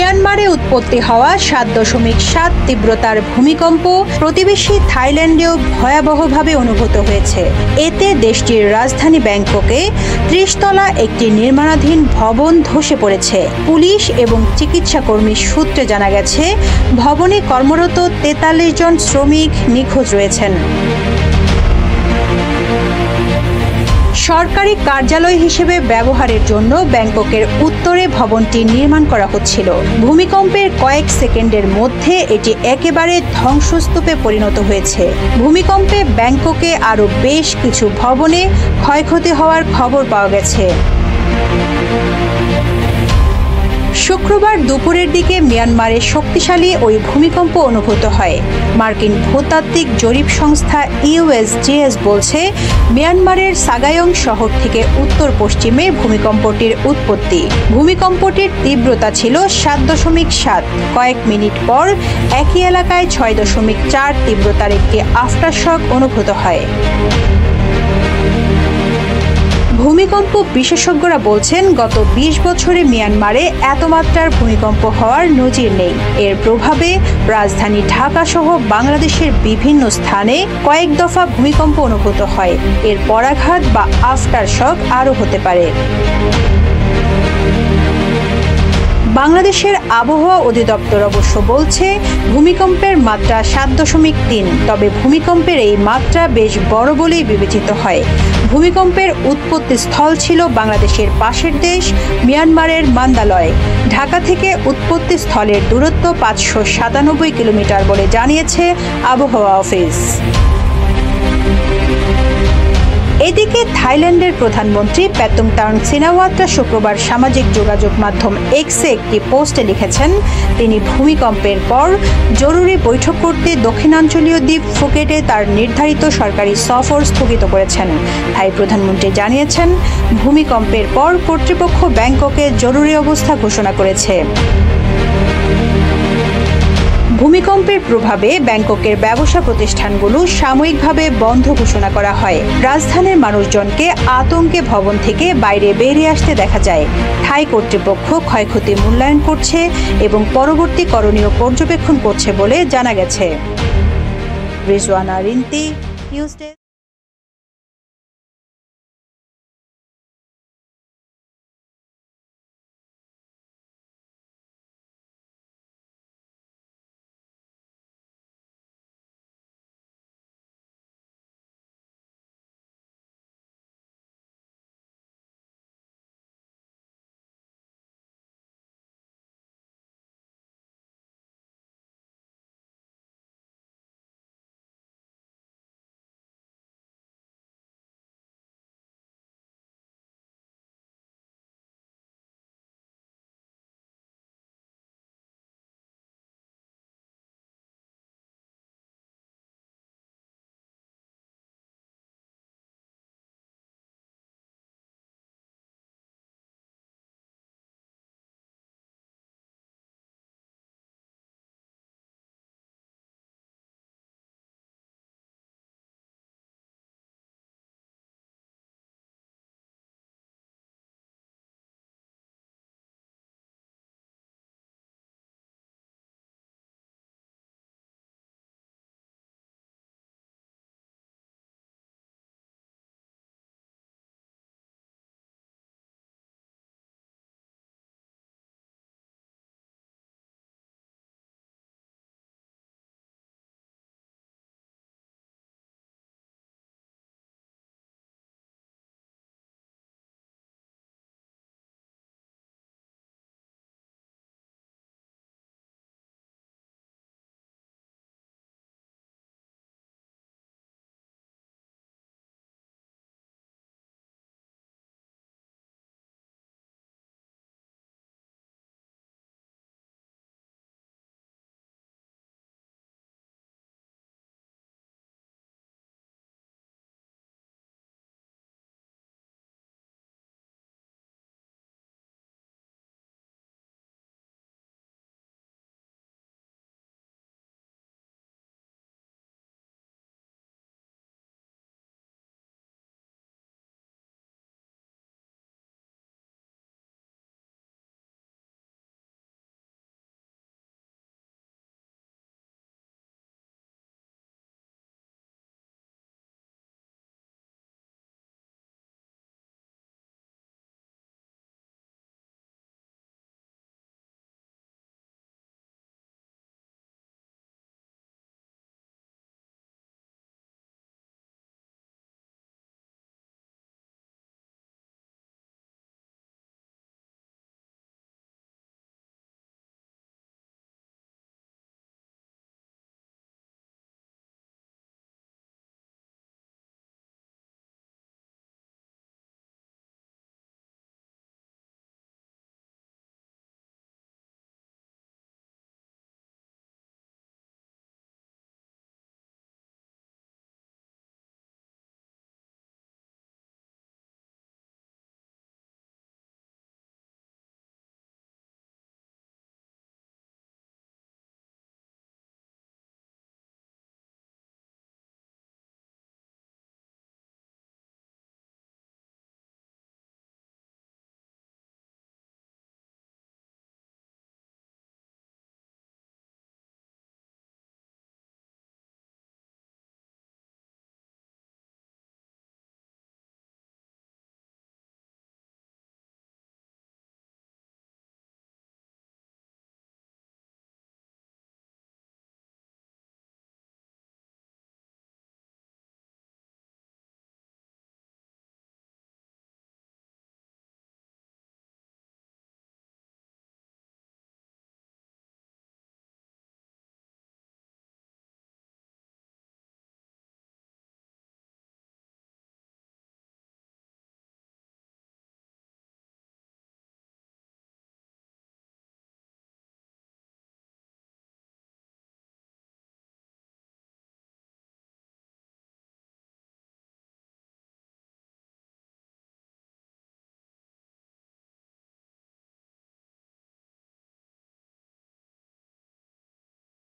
মিয়ানমারে উৎপত্তি হওয়া ৭.৭ তীব্রতার ভূমিকম্প প্রতিবেশী থাইল্যান্ডেও ভয়াবহভাবে অনুভূত হয়েছে। এতে দেশটির রাজধানী ব্যাংককে ৩০ তলা একটি নির্মাণাধীন ভবন ধসে পড়েছে। পুলিশ এবং চিকিৎসা কর্মী সূত্রে জানা গেছে, ভবনে কর্মরত ৪৩ জন শ্রমিক নিখোঁজ রয়েছেন। সরকারি কার্যালয় হিসেবে ব্যবহারের জন্য ব্যাংককের উত্তরে ভবনটি নির্মাণ করা হচ্ছিল। ভূমিকম্পের কয়েক সেকেন্ডের মধ্যে এটি একেবারে ধ্বংসস্তূপে পরিণত হয়েছে। ভূমিকম্পে ব্যাংককে আরও বেশ কিছু ভবনে ক্ষয়ক্ষতি হওয়ার খবর পাওয়া গেছে। শুক্রবার দুপুরের দিকে মিয়ানমারে শক্তিশালী ওই ভূমিকম্প অনুভূত হয়। মার্কিন ভূতাত্ত্বিক জরিপ সংস্থা ইউএসজিএস বলছে, মিয়ানমারের সাগায়ং শহর থেকে উত্তর পশ্চিমে ভূমিকম্পটির উৎপত্তি। ভূমিকম্পটির তীব্রতা ছিল ৭.৭। কয়েক মিনিট পর একই এলাকায় ৬.৪ তীব্রতার একটি আফটারশক অনুভূত হয়। ভূমিকম্প বিশেষজ্ঞরা বলছেন, গত ২০ বছরে মিয়ানমারে এত মাত্রার ভূমিকম্প হওয়ার নজির নেই। এর প্রভাবে রাজধানী ঢাকা সহ বাংলাদেশের বিভিন্ন স্থানে কয়েক দফা ভূমিকম্প অনুভূত হয়। এর পরাঘাত বা আফটারশক আরও হতে পারে। বাংলাদেশের আবহাওয়া অধিদপ্তর অবশ্য বলছে, ভূমিকম্পের মাত্রা ৭.৩। তবে ভূমিকম্পের এই মাত্রা বেশ বড় বলেই বিবেচিত হয়। ভূমিকম্পের উৎপত্তি স্থল ছিল বাংলাদেশের পাশের দেশ মিয়ানমারের মান্দালয়। ঢাকা থেকে উৎপত্তি স্থলের দূরত্ব ৫৯৭ কিলোমিটার বলে জানিয়েছে আবহাওয়া অফিস। এদিকে থাইল্যান্ডের প্রধানমন্ত্রী প্যাটুংটান সিনাওয়াত্রা শুক্রবার সামাজিক যোগাযোগ মাধ্যম এক্সে একটি পোস্টে লিখেছেন, তিনি ভূমিকম্পের পর জরুরি বৈঠক করতে দক্ষিণাঞ্চলীয় দ্বীপ ফুকেটে তার নির্ধারিত সরকারি সফর স্থগিত করেছেন। থাই প্রধানমন্ত্রী জানিয়েছেন, ভূমিকম্পের পর কর্তৃপক্ষ ব্যাংককে জরুরি অবস্থা ঘোষণা করেছে। ভূমিকম্পের প্রভাবে ব্যাংককের ব্যবসা প্রতিষ্ঠানগুলো সাময়িকভাবে বন্ধ ঘোষণা করা হয়। রাজধানীর মানুষজনকে আতঙ্কে ভবন থেকে বাইরে বেরিয়ে আসতে দেখা যায়। থাই কর্তৃপক্ষ ক্ষয়ক্ষতি মূল্যায়ন করছে এবং পরবর্তী করণীয় পর্যবেক্ষণ করছে বলে জানা গেছে। Rizwana Rinti, news desk.